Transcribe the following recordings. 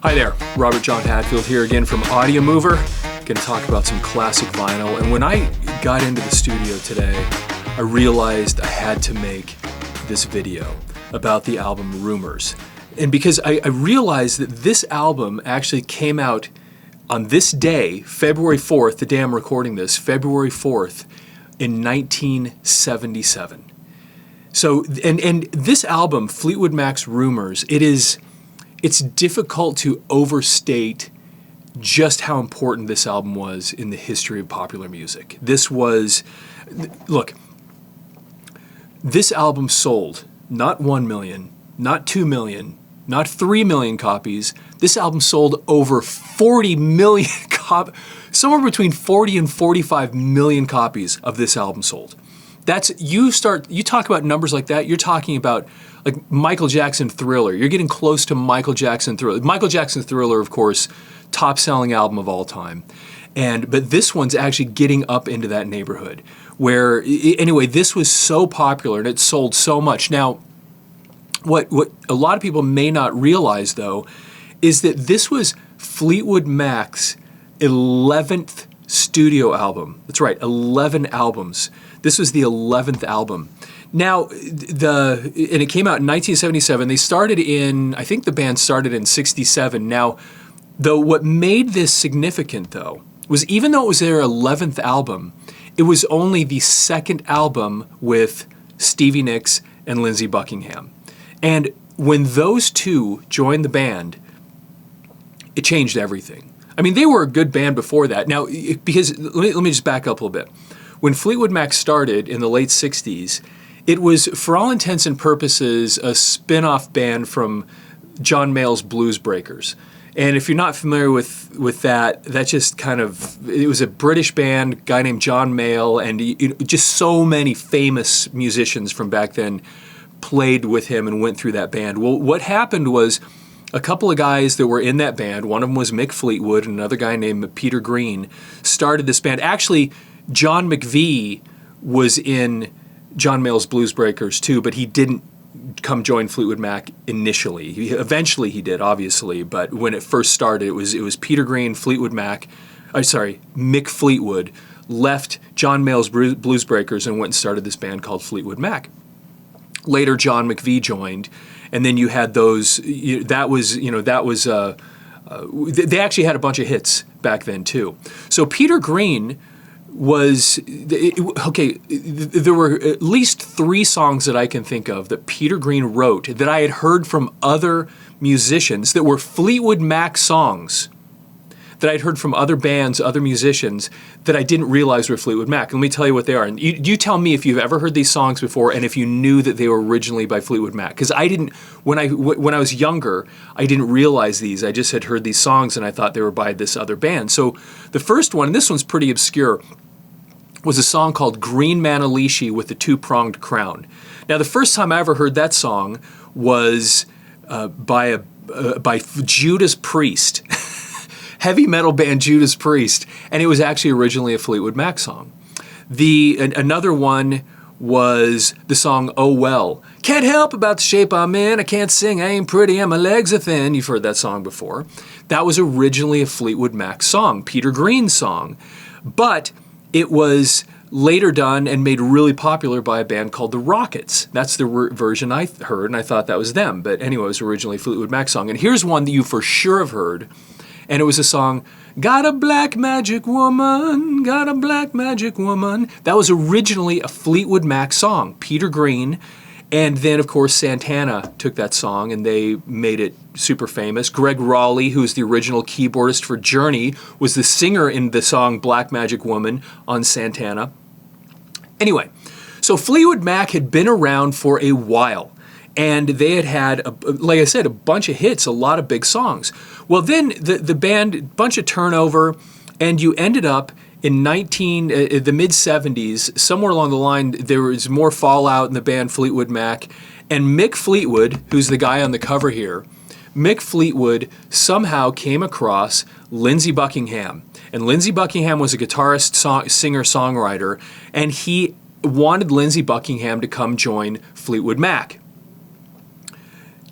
Hi there, Robert John Hadfield here again from Audiomover. Going to talk about some classic vinyl. And when I got into the studio today, I realized I had to make this video about the album Rumors. And because I realized that this album actually came out on this day, February 4th, the day I'm recording this, February 4th in 1977. So, and this album, Fleetwood Mac's Rumors, it's difficult to overstate just how important this album was in the history of popular music. This album sold not 1 million, not 2 million, not 3 million copies. This album sold over 40 million copies, somewhere between 40 and 45 million copies of this album sold. You talk about numbers like that, you're talking about like Michael Jackson Thriller. You're getting close to Michael Jackson Thriller. Michael Jackson Thriller, of course, top-selling album of all time. But this one's actually getting up into that neighborhood where, anyway, this was so popular and it sold so much. Now, what a lot of people may not realize, though, is that this was Fleetwood Mac's 11th studio album. That's right, 11 albums. This was the 11th album. Now, and it came out in 1977. They started I think the band started in 67. Now, though, what made this significant, though, was even though it was their 11th album, it was only the second album with Stevie Nicks and Lindsey Buckingham. And when those two joined the band, it changed everything. I mean, they were a good band before that. Now, because let me just back up a little bit. When Fleetwood Mac started in the late 60s, it was, for all intents and purposes, a spin-off band from John Mayall's Blues Breakers. And if you're not familiar with that just kind of, it was a British band, a guy named John Mayall, and just so many famous musicians from back then played with him and went through that band. Well, what happened was a couple of guys that were in that band, one of them was Mick Fleetwood, and another guy named Peter Green, started this band. Actually, John McVie was in John Mayall's Blues Breakers too, but he didn't come join Fleetwood Mac initially. Eventually he did, obviously, but when it first started, it was Peter Green, Mick Fleetwood left John Mayall's Blues Breakers and went and started this band called Fleetwood Mac. Later, John McVie joined, and then you had those. They actually had a bunch of hits back then too. So Peter Green there were at least 3 songs that I can think of that Peter Green wrote that I had heard from other musicians that were Fleetwood Mac songs that I'd heard from other bands, other musicians that I didn't realize were Fleetwood Mac. Let me tell you what they are. And you tell me if you've ever heard these songs before and if you knew that they were originally by Fleetwood Mac. Because I didn't, when I was younger, I didn't realize these. I just had heard these songs and I thought they were by this other band. So the first one, and this one's pretty obscure, was a song called Green Manalishi with the Two-Pronged Crown. Now, the first time I ever heard that song was by Judas Priest, heavy metal band Judas Priest, and it was actually originally a Fleetwood Mac song. Another one was the song Oh Well. Can't help about the shape I'm in, I can't sing, I ain't pretty, and my legs are thin. You've heard that song before. That was originally a Fleetwood Mac song, Peter Green's song, but it was later done and made really popular by a band called the Rockets. That's the version I heard, and I thought that was them. But anyway, it was originally a Fleetwood Mac song. And here's one that you for sure have heard, and it was a song, Got a Black Magic Woman, Got a Black Magic Woman. That was originally a Fleetwood Mac song, Peter Green. And then, of course, Santana took that song and they made it super famous. Greg Raleigh, who's the original keyboardist for Journey, was the singer in the song Black Magic Woman on Santana. Anyway, so Fleetwood Mac had been around for a while. And they had, like I said, a bunch of hits, a lot of big songs. Well, then the band, bunch of turnover, and you ended up in the mid-70s, somewhere along the line, there was more fallout in the band Fleetwood Mac, and Mick Fleetwood, who's the guy on the cover here, Mick Fleetwood somehow came across Lindsey Buckingham. And Lindsey Buckingham was a guitarist, singer-songwriter, and he wanted Lindsey Buckingham to come join Fleetwood Mac.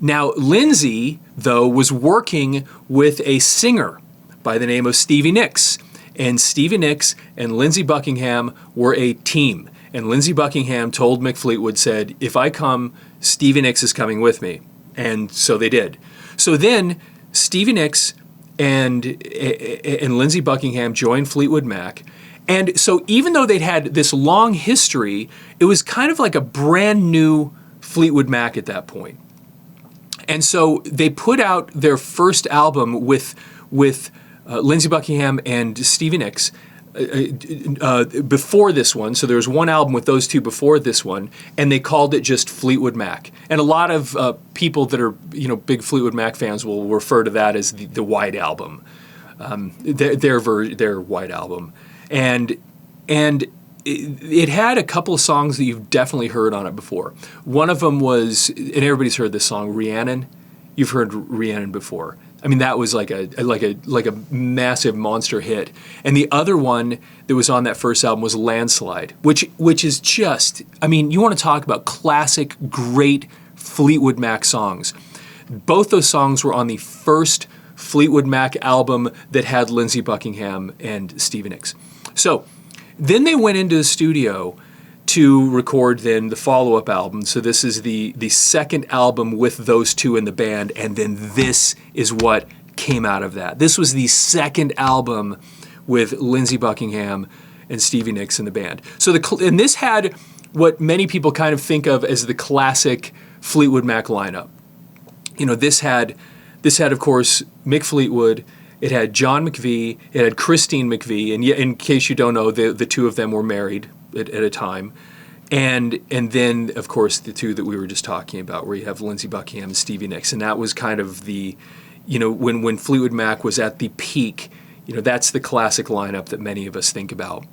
Now, Lindsey, though, was working with a singer by the name of Stevie Nicks. And Stevie Nicks and Lindsey Buckingham were a team. And Lindsey Buckingham told Mick Fleetwood, said, if I come, Stevie Nicks is coming with me. And so they did. So then Stevie Nicks and Lindsey Buckingham joined Fleetwood Mac. And so even though they'd had this long history, it was kind of like a brand new Fleetwood Mac at that point. And so they put out their first album with Lindsey Buckingham and Stevie Nicks before this one. So there was one album with those two before this one, and they called it just Fleetwood Mac. And a lot of people that are big Fleetwood Mac fans will refer to that as the White Album, their White Album, and it had a couple of songs that you've definitely heard on it before. One of them was, and everybody's heard this song, Rhiannon. You've heard Rhiannon before. I mean, that was like a massive monster hit. And the other one that was on that first album was Landslide, which is just, I mean, you want to talk about classic, great Fleetwood Mac songs. Both those songs were on the first Fleetwood Mac album that had Lindsey Buckingham and Stevie Nicks. So then they went into the studio to record then the follow-up album. So this is the second album with those two in the band, and then this is what came out of that. This was the second album with Lindsey Buckingham and Stevie Nicks in the band. So and this had what many people kind of think of as the classic Fleetwood Mac lineup. This had of course Mick Fleetwood. It had John McVie, it had Christine McVie, and in case you don't know, the two of them were married at a time. And then, of course, the two that we were just talking about, where you have Lindsey Buckingham and Stevie Nicks. And that was kind of the, when Fleetwood Mac was at the peak, that's the classic lineup that many of us think about.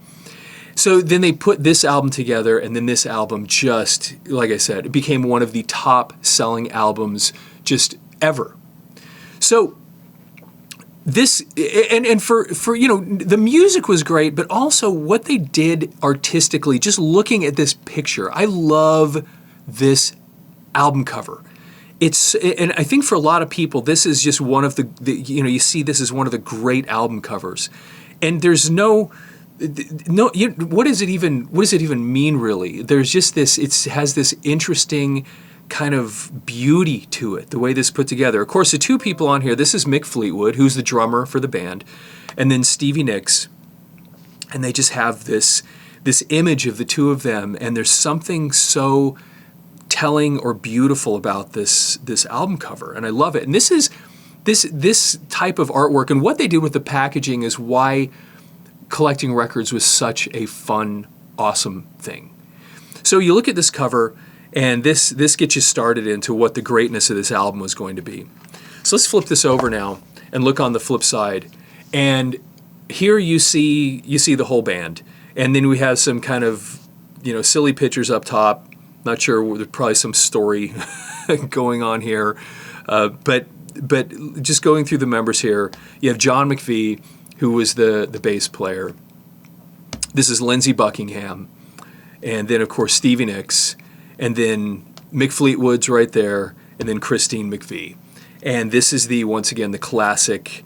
So then they put this album together, and then this album just, like I said, it became one of the top-selling albums just ever. So this, and for the music was great, but also what they did artistically, just looking at this picture, I love this album cover. And I think for a lot of people, this is just one of the you see this as one of the great album covers. And there's what does it even mean, really? There's just this, it has this interesting kind of beauty to it, the way this is put together. Of course, the two people on here, this is Mick Fleetwood, who's the drummer for the band, and then Stevie Nicks, and they just have this image of the two of them, and there's something so telling or beautiful about this album cover, and I love it. And this is this type of artwork, and what they did with the packaging is why collecting records was such a fun, awesome thing. So you look at this cover, and this gets you started into what the greatness of this album was going to be. So let's flip this over now and look on the flip side. And here you see the whole band. And then we have some kind of silly pictures up top. Not sure, there's probably some story going on here. But just going through the members here, you have John McVie, who was the bass player. This is Lindsey Buckingham. And then, of course, Stevie Nicks. And then Mick Fleetwood's right there, and then Christine McVie. And this is once again, the classic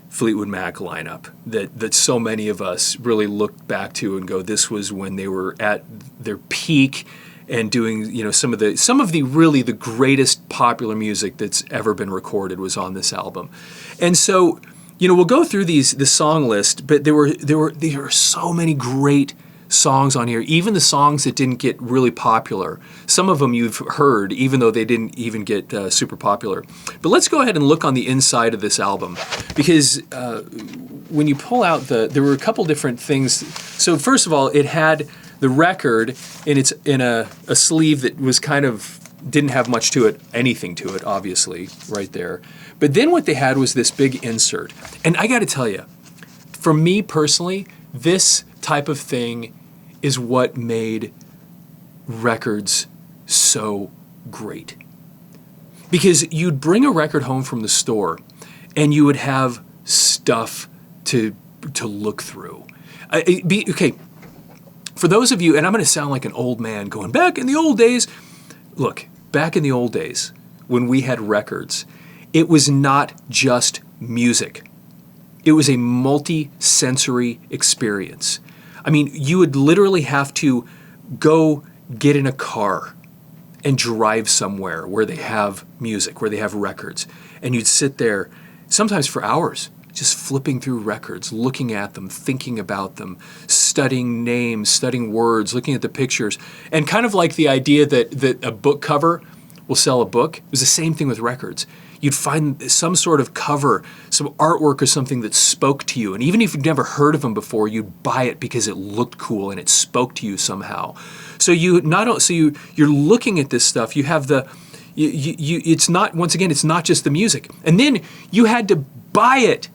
Fleetwood Mac lineup that so many of us really look back to and go, this was when they were at their peak and doing, some of the really the greatest popular music that's ever been recorded was on this album. And so, we'll go through the song list, but there were so many great songs on here, even the songs that didn't get really popular. Some of them you've heard, even though they didn't even get super popular. But let's go ahead and look on the inside of this album, because when you pull out there were a couple different things. So first of all, it had the record in a sleeve that was kind of didn't have much to it, anything to it, obviously, right there. But then what they had was this big insert. And I got to tell you, for me personally, this type of thing is what made records so great. Because you'd bring a record home from the store and you would have stuff to look through. Okay, for those of you, and I'm going to sound like an old man going, back in the old days, look, back in the old days, when we had records, it was not just music. It was a multi-sensory experience. I mean, you would literally have to go get in a car and drive somewhere where they have music, where they have records. And you'd sit there, sometimes for hours, just flipping through records, looking at them, thinking about them, studying names, studying words, looking at the pictures. And kind of like the idea that a book cover will sell a book, it was the same thing with records. You'd find some sort of cover, some artwork or something that spoke to you. And even if you've never heard of them before, you'd buy it because it looked cool and it spoke to you somehow. So you're looking at this stuff. You have it's not, once again, it's not just the music. And then you had to buy it.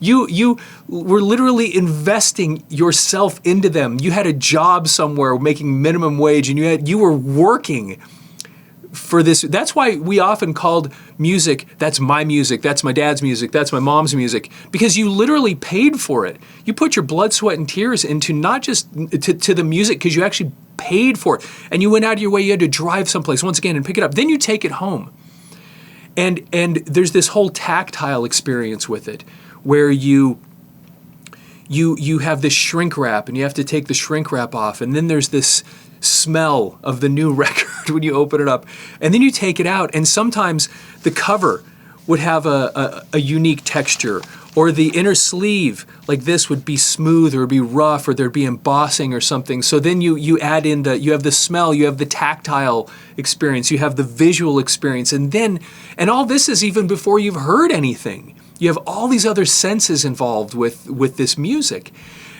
You were literally investing yourself into them. You had a job somewhere making minimum wage, and you were working for this. That's why we often called music, that's my music, that's my dad's music, that's my mom's music, because you literally paid for it. You put your blood, sweat, and tears into not just to the music, because you actually paid for it. And you went out of your way, you had to drive someplace once again and pick it up. Then you take it home. And there's this whole tactile experience with it, where you have this shrink wrap, and you have to take the shrink wrap off, and then there's this smell of the new record when you open it up, and then you take it out, and sometimes the cover would have a unique texture, or the inner sleeve like this would be smooth or be rough, or there'd be embossing or something. So then you add in you have the smell, you have the tactile experience, you have the visual experience, and all this is even before you've heard anything. You have all these other senses involved with this music.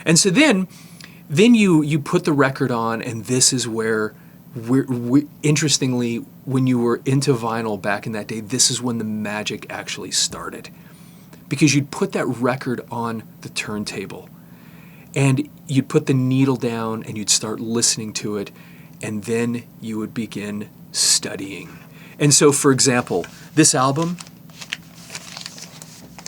And so then you put the record on, and this is where, interestingly, when you were into vinyl back in that day, this is when the magic actually started. Because you'd put that record on the turntable, and you'd put the needle down, and you'd start listening to it, and then you would begin studying. And so, for example, this album,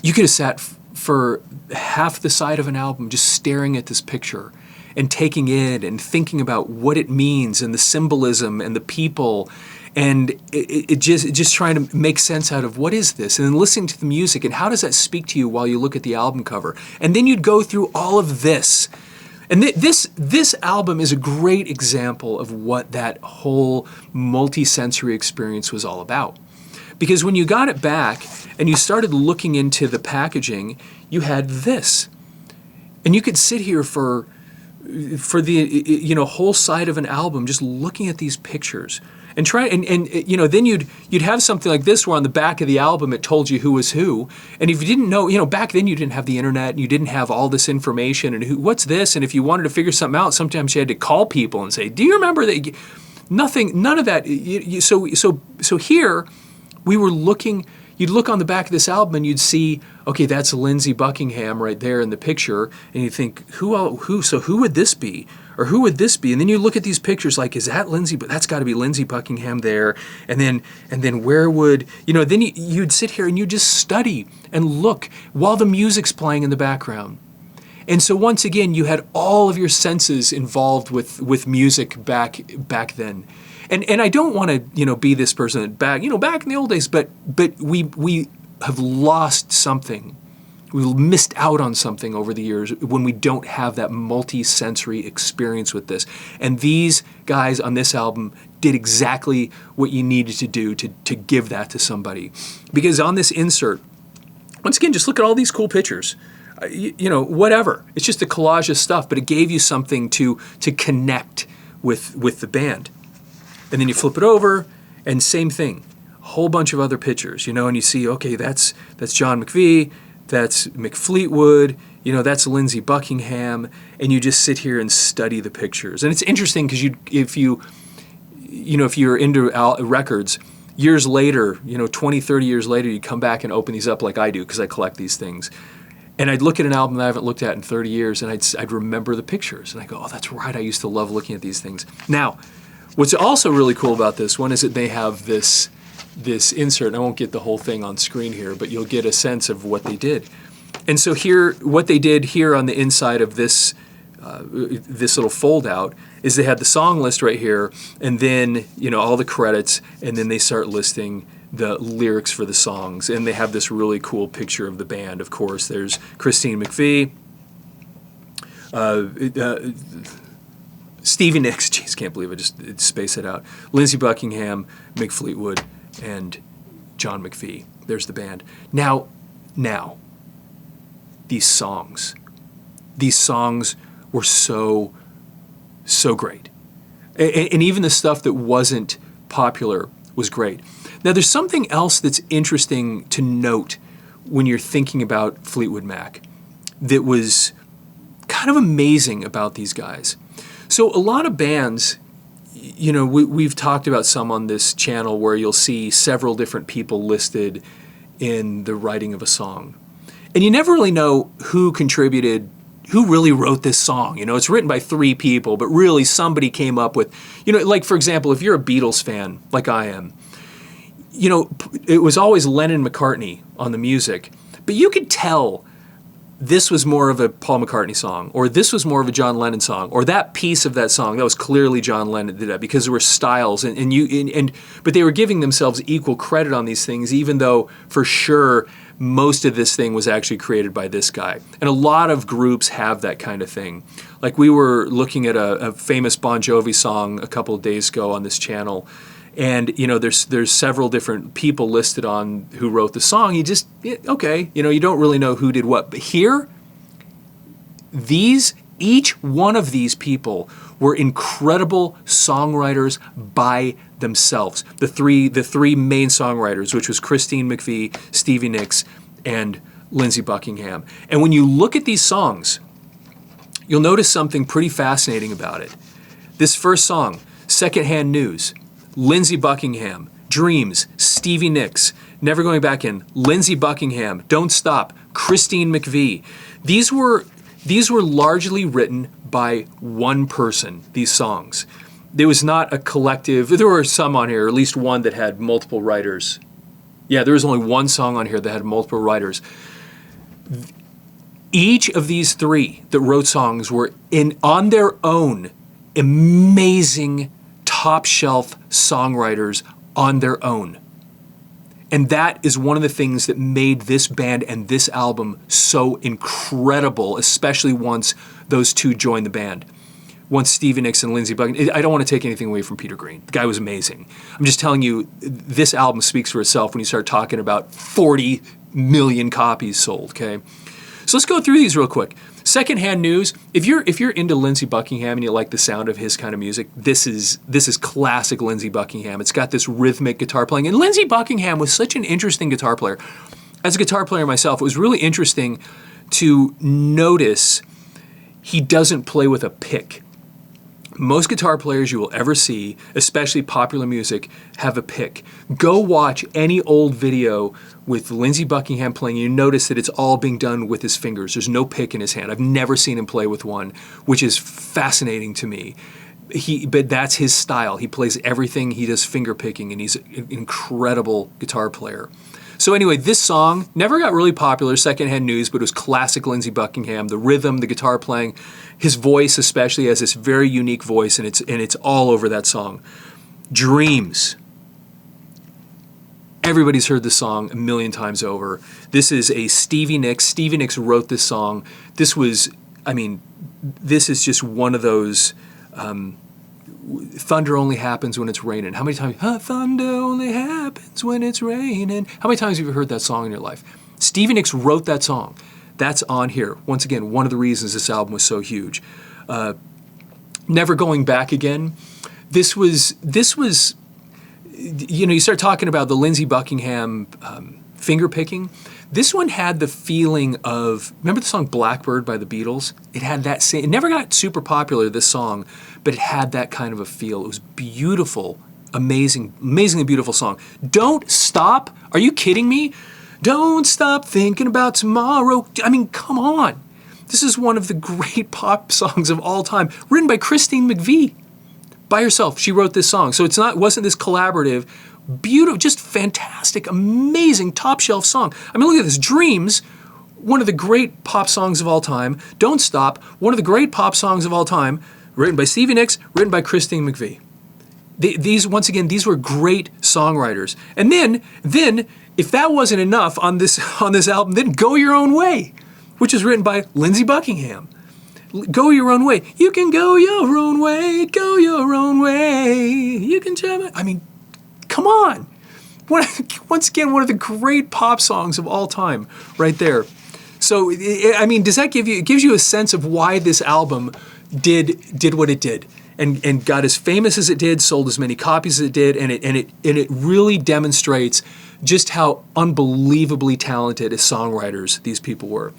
you could have sat for half the side of an album just staring at this picture and taking it and thinking about what it means and the symbolism and the people, and it just trying to make sense out of what is this, and then listening to the music and how does that speak to you while you look at the album cover. And then you'd go through all of this. And this album is a great example of what that whole multi-sensory experience was all about. Because when you got it back and you started looking into the packaging, you had this. And you could sit here for the whole side of an album just looking at these pictures and try and then you'd have something like this where on the back of the album it told you who was who. And if you didn't know, back then you didn't have the internet and you didn't have all this information and what's this, and if you wanted to figure something out, sometimes you had to call people and say, do you remember that? None of that. So here we were looking. You'd look on the back of this album and you'd see, okay, that's Lindsey Buckingham right there in the picture, and you think, who would this be? Or who would this be? And then you look at these pictures like, is that Lindsey? But that's got to be Lindsey Buckingham there. And then where would, then you'd sit here and you just study and look while the music's playing in the background. And so once again, you had all of your senses involved with music back then. And I don't want to, be this person that back in the old days, but we have lost something. We missed out on something over the years when we don't have that multi-sensory experience with this. And these guys on this album did exactly what you needed to do to give that to somebody. Because on this insert, once again, just look at all these cool pictures. Whatever. It's just a collage of stuff, but it gave you something to connect with the band. And then you flip it over, and same thing, a whole bunch of other pictures, and you see, okay, that's John McVie, that's Mick Fleetwood, that's Lindsey Buckingham, and you just sit here and study the pictures. And it's interesting because if you're into records, years later, 20, 30 years later, you come back and open these up like I do because I collect these things. And I'd look at an album that I haven't looked at in 30 years, and I'd remember the pictures, and I go, oh, that's right, I used to love looking at these things. Now, what's also really cool about this one is that they have this insert, and I won't get the whole thing on screen here, but you'll get a sense of what they did. And so here, what they did here on the inside of this this little fold out, is they had the song list right here, and then, all the credits, and then they start listing the lyrics for the songs, and they have this really cool picture of the band. Of course, there's Christine McVie, Stevie Nicks, jeez, can't believe I just spaced it out, Lindsey Buckingham, Mick Fleetwood, and John McVie. There's the band. Now, these songs were so great. And even the stuff that wasn't popular was great. Now, there's something else that's interesting to note when you're thinking about Fleetwood Mac that was kind of amazing about these guys. So a lot of bands, we've talked about some on this channel where you'll see several different people listed in the writing of a song. And you never really know who contributed, who really wrote this song. It's written by 3 people, but really somebody came up with, like for example, if you're a Beatles fan, like I am, it was always Lennon McCartney on the music, but you could tell this was more of a Paul McCartney song, or this was more of a John Lennon song, or that piece of that song, that was clearly John Lennon did that, because there were styles, but they were giving themselves equal credit on these things, even though for sure most of this thing was actually created by this guy. And a lot of groups have that kind of thing. Like we were looking at a famous Bon Jovi song a couple of days ago on this channel, and there's several different people listed on who wrote the song. You just, okay, you don't really know who did what. But here, each one of these people were incredible songwriters by themselves. The three main songwriters, which was Christine McVie, Stevie Nicks, and Lindsey Buckingham. And when you look at these songs, you'll notice something pretty fascinating about it. This first song, Secondhand News, Lindsey Buckingham, Dreams, Stevie Nicks, Never Going Back In, Lindsey Buckingham, Don't Stop, Christine McVie. These were largely written by one person, these songs. There was not a collective. There were some on here, at least one that had multiple writers. Yeah, there was only one song on here that had multiple writers. Each of these 3 that wrote songs were on their own amazing top shelf songwriters on their own. And that is one of the things that made this band and this album so incredible, especially once those 2 joined the band. Once Stevie Nicks and Lindsey Buckingham. I don't want to take anything away from Peter Green. The guy was amazing. I'm just telling you, this album speaks for itself when you start talking about 40 million copies sold, okay? So let's go through these real quick. Secondhand News, if you're into Lindsey Buckingham and you like the sound of his kind of music, this is classic Lindsey Buckingham. It's got this rhythmic guitar playing. And Lindsey Buckingham was such an interesting guitar player. As a guitar player myself, it was really interesting to notice he doesn't play with a pick. Most guitar players you will ever see, especially popular music, have a pick. Go watch any old video with Lindsey Buckingham playing. You notice that it's all being done with his fingers. There's no pick in his hand. I've never seen him play with one, which is fascinating to me. But that's his style. He plays everything. He does finger picking, and he's an incredible guitar player. So anyway, this song never got really popular, Secondhand News, but it was classic Lindsey Buckingham. The rhythm, the guitar playing, his voice especially has this very unique voice, and it's all over that song. Dreams. Everybody's heard this song a million times over. This is a Stevie Nicks. Stevie Nicks wrote this song. This is just one of those... thunder only happens when it's raining. How many times? Thunder only happens when it's raining. How many times have you heard that song in your life? Stevie Nicks wrote that song. That's on here. Once again, one of the reasons this album was so huge. Never Going Back Again. This was. You start talking about the Lindsey Buckingham finger picking. This one had the feeling of, remember the song Blackbird by the Beatles? It had that same, it never got super popular, this song, but it had that kind of a feel. It was beautiful, amazingly beautiful song. Don't Stop? Are you kidding me? Don't stop thinking about tomorrow. I mean, come on. This is one of the great pop songs of all time, written by Christine McVie. By herself, she wrote this song. So it wasn't this collaborative, beautiful, just fantastic, amazing, top shelf song. I mean, look at this. Dreams one of the great pop songs of all time. Don't Stop, one of the great pop songs of all time, written by Stevie Nicks, written by Christine McVie. These, once again, these were great songwriters. And then, if that wasn't enough on this album, then Go Your Own Way, which is written by Lindsey Buckingham. Go your own way. You can go your own way. Go your own way. You can jam it. I mean, come on. Once again, one of the great pop songs of all time, right there. So, I mean, does that give you? It gives you a sense of why this album did what it did, and got as famous as it did, sold as many copies as it did, and it really demonstrates just how unbelievably talented as songwriters these people were.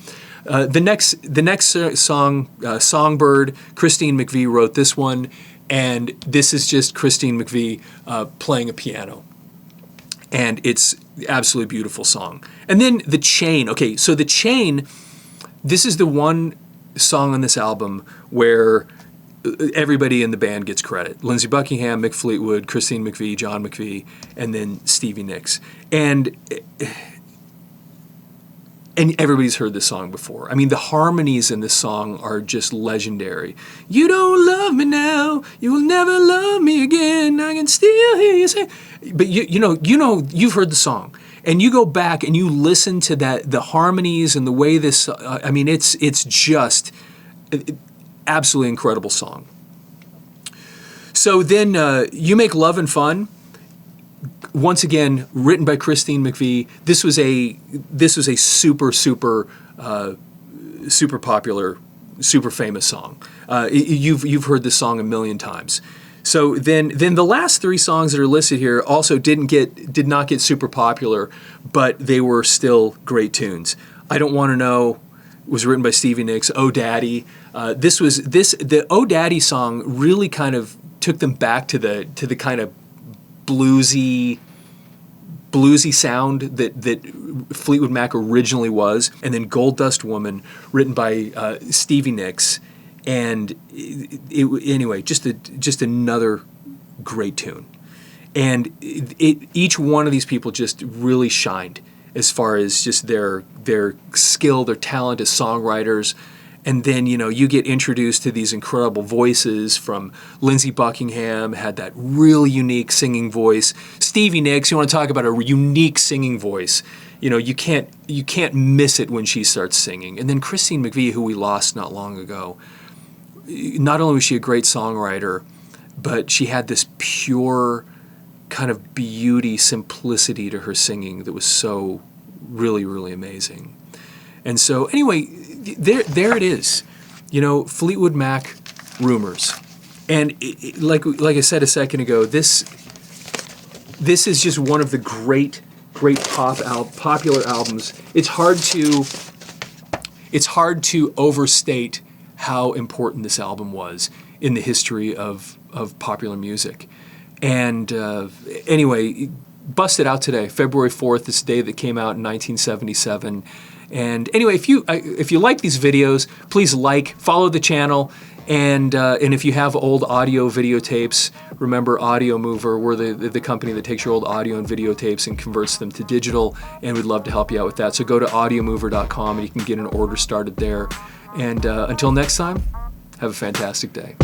The next song, Songbird, Christine McVie wrote this one, and this is just Christine McVie playing a piano. And it's an absolutely beautiful song. And then The Chain. Okay, so The Chain, this is the one song on this album where everybody in the band gets credit. Lindsey Buckingham, Mick Fleetwood, Christine McVie, John McVie, and then Stevie Nicks. And everybody's heard this song before. I mean, the harmonies in this song are just legendary. You don't love me now, you will never love me again, I can still hear you say. But you know, you've heard the song, and you go back and you listen to the harmonies and the way this. I mean, it's just absolutely incredible song. So then, You Make Love and Fun. Once again, written by Christine McVie. This was a super popular, super famous song. You've heard this song a million times. So then the last three songs that are listed here also did not get super popular, but they were still great tunes. I Don't Want to Know was written by Stevie Nicks. Oh Daddy. The Oh Daddy song really kind of took them back to the kind of bluesy sound that Fleetwood Mac originally was. And then Gold Dust Woman, written by Stevie Nicks. And anyway, just another great tune. And each one of these people just really shined as far as just their skill, their talent as songwriters. And then, you get introduced to these incredible voices from Lindsey Buckingham, had that really unique singing voice. Stevie Nicks, you want to talk about a unique singing voice. You can't miss it when she starts singing. And then Christine McVie, who we lost not long ago, not only was she a great songwriter, but she had this pure kind of beauty, simplicity to her singing that was so really, really amazing. And so anyway, there it is, Fleetwood Mac Rumors. And like I said a second ago, this is just one of the great popular albums. It's hard to overstate how important this album was in the history of popular music. And anyway, busted out today, February 4th, this day that came out in 1977. And anyway, if you like these videos, please follow the channel, and if you have old audio videotapes, remember Audiomover. We're the company that takes your old audio and videotapes and converts them to digital, and we'd love to help you out with that. So go to audiomover.com and you can get an order started there. And until next time, have a fantastic day.